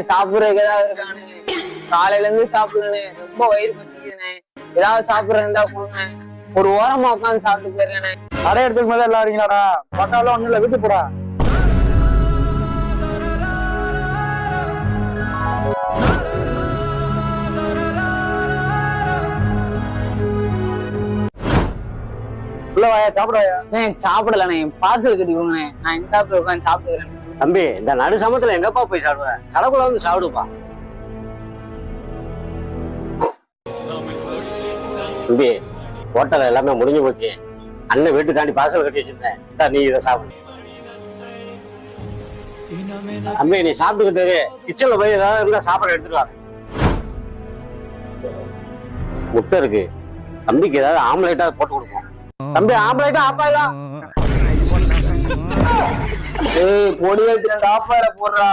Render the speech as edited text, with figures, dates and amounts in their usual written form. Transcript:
சாப்பிடுறதுக்கு ஏதாவது இருக்கானே? காலையில இருந்து சாப்பிடுறேனே, ரொம்ப வயிறு பசிக்குதுண்ணே. ஏதாவது சாப்பிடுறேன் இருந்தா கொடுங்க. ஒரு ஓரமா உட்காந்து சாப்பிட்டு போயிருக்கேனே. கடை எடுத்துக்கு மேல எல்லாம் இருக்கீங்களாடா? பக்காவெல்லாம் ஒண்ணும் இல்ல, வீட்டு போடா. உள்ள வாயா, சாப்பிடாயா? சாப்பிடலண்ணே, பார்சல் கட்டி கொடுங்கண்ணே. நான் இந்த போய் உட்காந்து சாப்பிட்டுக்கிறேன். தம்பி, இந்த நடு சமத்துல எங்கப்பா போய் சாப்பிடுவேன்? கடைக்குள்ள வந்து சாப்பிடுப்பா. தம்பி, ஹோட்டல் எல்லாமே முடிஞ்சு போச்சு. அண்ணன் வீட்டுக்காண்டி பார்சல் கட்டி வச்சிருந்தேன், நீ இதை சாப்பிடு. தம்பி, நீ சாப்பிட்டுக்கிட்டு கிச்சன்ல போய் ஏதாவது இருந்தா சாப்பாடு எடுத்துட்டு வா. முட்டை இருக்கு, தம்பிக்கு ஏதாவது ஆம்லேட்டா போட்டு கொடுப்போம். தம்பி, ஆம்லேட்டா ஆப்பாயிலா? பொடி வைக்கிறேன், ஆப்பாயில போடுறா.